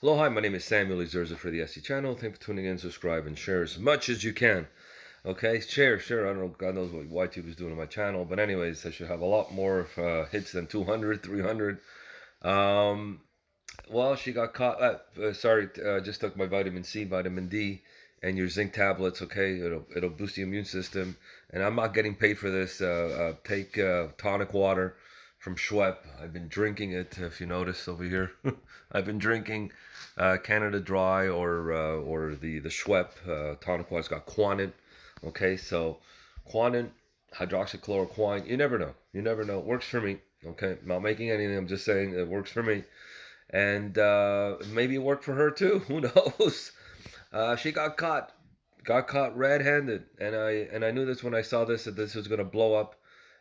Hello, hi, my name is Samuel Ezerza for the SC channel. Thank you for tuning in, subscribe, and share as much as you can. Okay, share. I don't know, God knows what YouTube is doing on my channel, but anyways, I should have a lot more hits than 200, 300. Um, well, she got caught. Just took my vitamin C, vitamin D, and your zinc tablets. Okay, it'll boost the immune system. And I'm not getting paid for this. Take tonic water from Schwepp. I've been drinking it. If you notice over here, I've been drinking Canada Dry or the Schwepp tonic water. It's got quinine. Okay, so quinine, hydroxychloroquine. You never know. You never know. It works for me. Okay, I'm not making anything. I'm just saying it works for me, and maybe it worked for her too. Who knows? She got caught red-handed, and I knew this when I saw this that this was gonna blow up,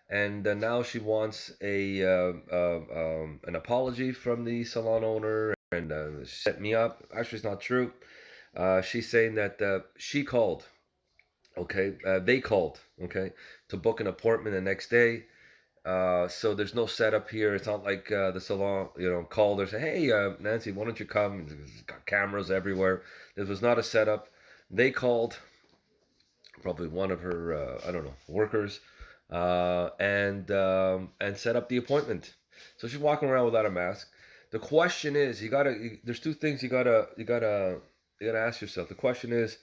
and now she wants a an apology from the salon owner, and set me up. Actually, it's not true. She's saying that she called. Okay, they called. Okay, to book an appointment the next day. So there's no setup here. It's not like the salon, called or say, "Hey, Nancy, why don't you come?" There's got cameras everywhere. This was not a setup. They called, probably one of her, I don't know, workers, and set up the appointment. So she's walking around without a mask. The question is, there's two things you gotta ask yourself. The question is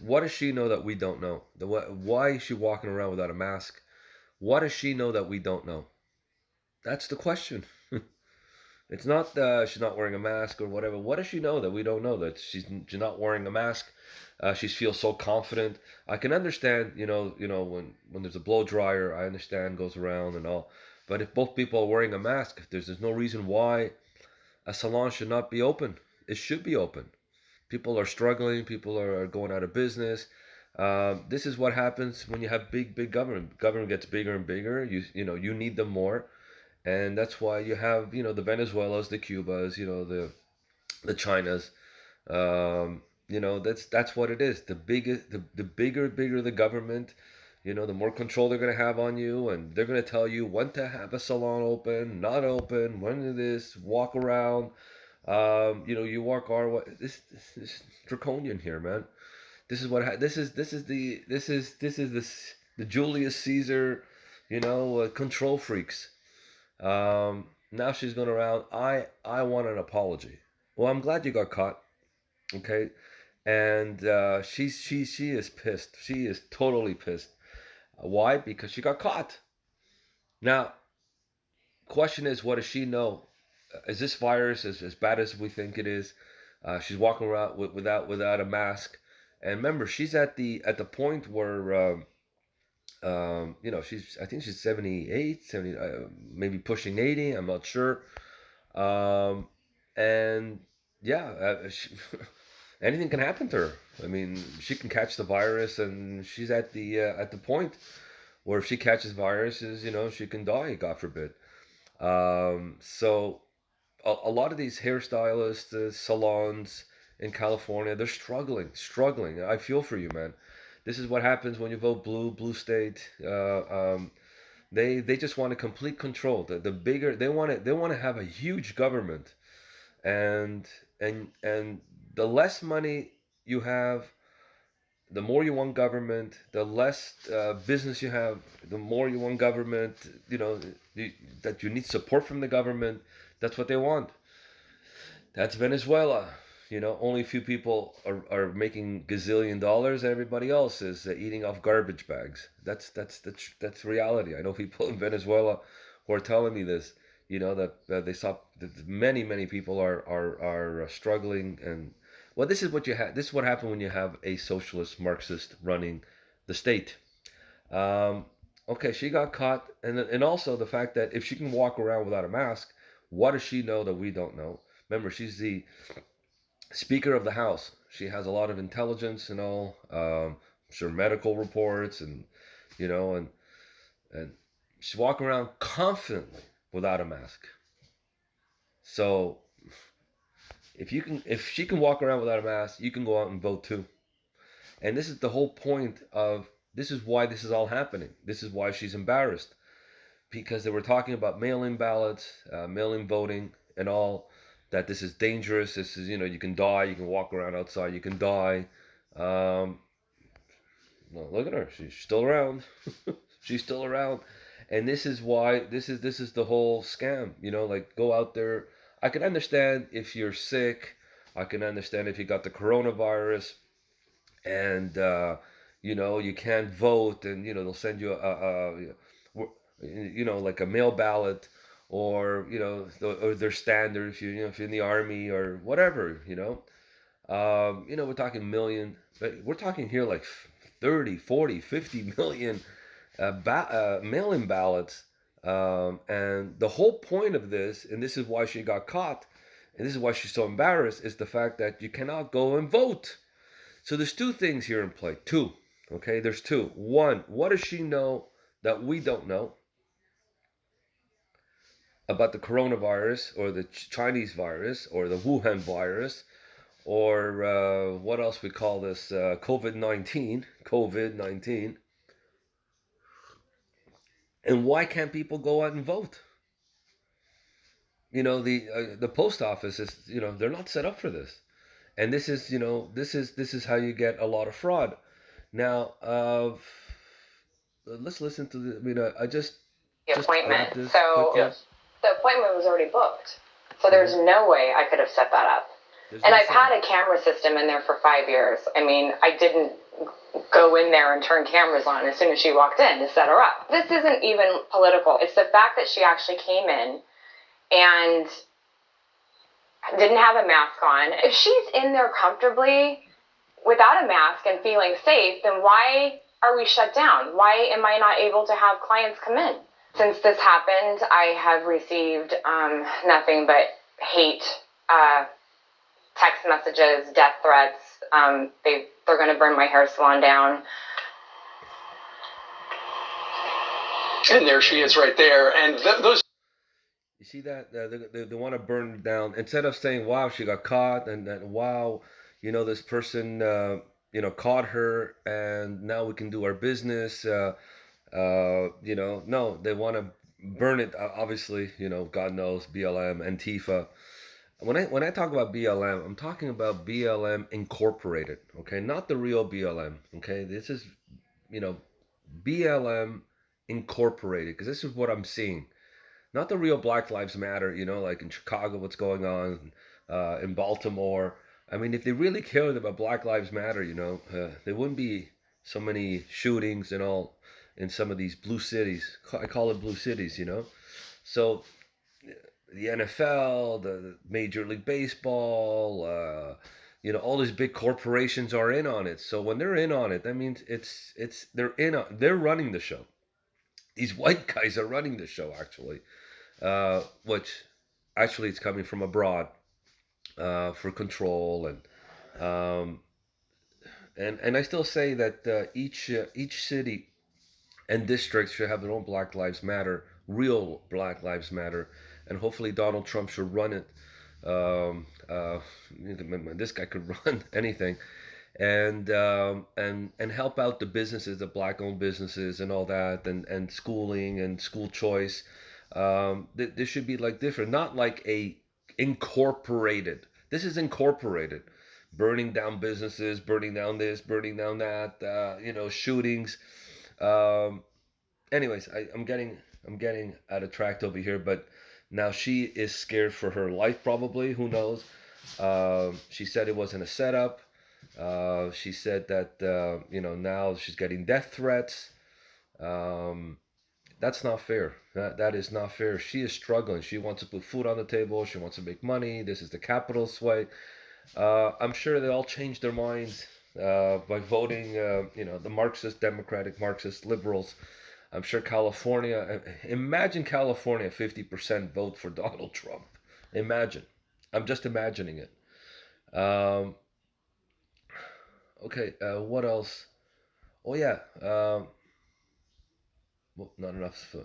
what does she know that we don't know? Why is she walking around without a mask? What does she know that we don't know? That's the question. It's not she's not wearing a mask or whatever. What does she know that we don't know? That she's not wearing a mask. She feels so confident. I can understand, when there's a blow dryer, I understand goes around and all. But if both people are wearing a mask, there's no reason why a salon should not be open. It should be open. People are struggling. People are going out of business. This is what happens when you have big government. Government gets bigger and bigger. You need them more, and that's why you have the Venezuelas, the Cubas, the Chinas. That's what it is. The bigger the government, the more control they're gonna have on you, and they're gonna tell you when to have a salon open, not open, when to this, walk around. You walk our way. This is draconian here, man. This is the Julius Caesar, control freaks. Now she's going around. I want an apology. Well, I'm glad you got caught. Okay, and she is pissed. She is totally pissed. Why? Because she got caught. Now, question is, what does she know? Is this virus as bad as we think it is? She's walking around without a mask, and remember, she's at the point where I think she's 78, 70, maybe pushing 80. I'm not sure. Um, and yeah, anything can happen to her. I mean, she can catch the virus, and she's at the point where if she catches viruses, she can die. God forbid. So a lot of these hairstylists, salons in California, they're struggling. I feel for you, man. This is what happens when you vote blue state. They just want a complete control. The bigger they want to have a huge government, and and the less money you have, the more you want government. The less business you have, the more you want government. That you need support from the government. That's what they want. That's Venezuela. Only a few people are making gazillion dollars. Everybody else is eating off garbage bags. That's reality. I know people in Venezuela who are telling me this. That they saw that many people are struggling, and well, this is what you have. This is what happened when you have a socialist Marxist running the state. Um, okay, she got caught, and also the fact that if she can walk around without a mask, what does she know that we don't know? Remember, she's the Speaker of the House. She has a lot of intelligence and all. I'm sure medical reports and she's walking around confidently without a mask. So if she can walk around without a mask, you can go out and vote too. And this is the whole point of this is why this is all happening. This is why she's embarrassed because they were talking about mail-in ballots, mail-in voting, and all that this is dangerous. This is, you can die. You can walk around outside. You can die. No, look at her. She's still around. She's still around. And this is why this is the whole scam. Like, go out there. I can understand if you're sick. I can understand if you got the coronavirus and you can't vote, and they'll send you like a mail ballot, or or their standard if if you're in the army or whatever. We're talking million, but we're talking here like 30, 40, 50 million mail-in ballots. And the whole point of this, and this is why she got caught, and this is why she's so embarrassed, is the fact that you cannot go and vote. So there's two things here in play. Two. Okay, there's two. One, what does she know that we don't know about the coronavirus, or the Chinese virus, or the Wuhan virus, or what else we call this, COVID-19, and why can't people go out and vote? The post office is, they're not set up for this, and this is how you get a lot of fraud. Now, let's listen to the. I just appointment. So yes. The appointment was already booked. So there's no way I could have set that up. I've had a camera system in there for 5 years. I mean, I didn't go in there and turn cameras on as soon as she walked in to set her up. This isn't even political. It's the fact that she actually came in and didn't have a mask on. If she's in there comfortably without a mask and feeling safe, then why are we shut down? Why am I not able to have clients come in? Since this happened, I have received nothing but hate, text messages, death threats. They're going to burn my hair salon down. And there she is right there. And those... You see that? They want to burn it down. Instead of saying, wow, she got caught, and wow, this person, caught her, and now we can do our business. No, they want to burn it. Obviously, God knows, BLM, Antifa. When I talk about BLM, I'm talking about BLM Incorporated, okay? Not the real BLM, okay? This is, BLM Incorporated, because this is what I'm seeing. Not the real Black Lives Matter, like in Chicago, what's going on, in Baltimore. I mean, if they really cared about Black Lives Matter, there wouldn't be so many shootings and all in some of these blue cities. I call it blue cities, So the NFL, the Major League Baseball, all these big corporations are in on it. So when they're in on it, that means they're running the show. These white guys are running the show, actually, which actually it's coming from abroad for control, and I still say that each city and district should have their own Black Lives Matter, real Black Lives Matter, and hopefully Donald Trump should run it. This guy could run anything, and help out the businesses, the Black-owned businesses, and all that, and schooling and school choice. This should be like different, not like a incorporated. This is incorporated, burning down businesses, burning down this, burning down that. Shootings. Anyways, I'm getting out of track over here, but now she is scared for her life, probably. Who knows? She said it wasn't a setup. She said that now she's getting death threats. That's not fair. That is not fair. She is struggling. She wants to put food on the table. She wants to make money. This is the capitalist way. I'm sure they all changed their minds by voting. The Marxist, Democratic, Marxist liberals. I'm sure California. Imagine California 50% vote for Donald Trump. Imagine. I'm just imagining it. Okay. What else? Oh yeah. Well, not enough.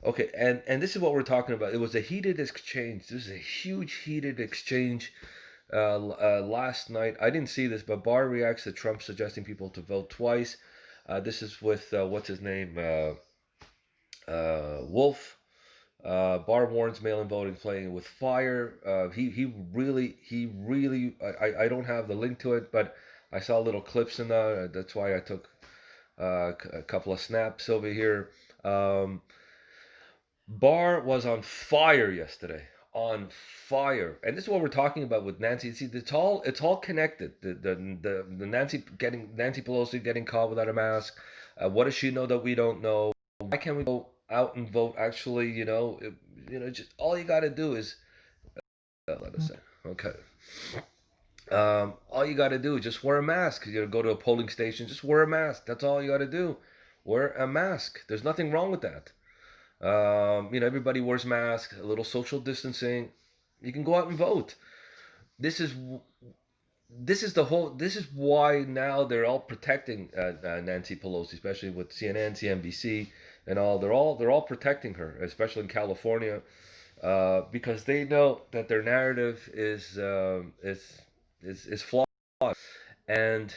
Okay, and this is what we're talking about. It was a heated exchange. This is a huge heated exchange last night. I didn't see this, but Barr reacts to Trump suggesting people to vote twice. This is with what's his name, Wolf. Barr warns mail-in voting playing with fire. He really. I don't have the link to it, but I saw little clips in that. That's why I took a couple of snaps over here. Barr was on fire yesterday. On fire, and this is what we're talking about with Nancy. See, it's all connected. The Nancy Pelosi getting caught without a mask. What does she know that we don't know? Why can't we go out and vote? Actually, just all you got to do is let us say, okay. All you got to do is just wear a mask. Go to a polling station, just wear a mask. That's all you got to do. Wear a mask. There's nothing wrong with that. Everybody wears masks, a little social distancing. You can go out and vote. This is this is why now they're all protecting Nancy Pelosi, especially with CNN, CNBC, and all. They're all protecting her, especially in California, because they know that their narrative is flawed. And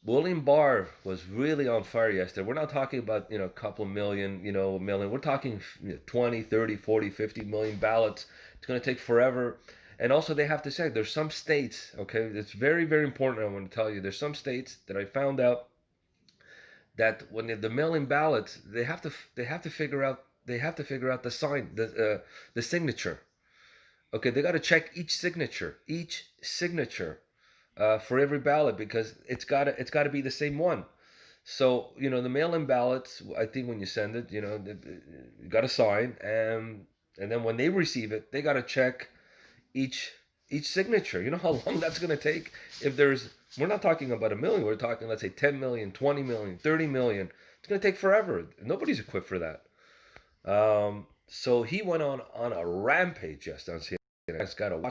William Barr was really on fire yesterday. We're not talking about, a couple million, million. We're talking 20, 30, 40, 50 million ballots. It's going to take forever. And also they have to say there's some states, okay, it's very, very important. I want to tell you, there's some states that I found out that when the mail-in ballots, they have to figure out the sign, the signature. Okay, they got to check each signature for every ballot, because it's got to be the same one. So the mail-in ballots, I think when you send it, you got to sign, and then when they receive it, they got to check each signature. You know how long that's going to take? We're not talking about a million. We're talking, let's say, 10 million, 20 million, 30 million. It's going to take forever. Nobody's equipped for that. So he went on a rampage yesterday. It's got to watch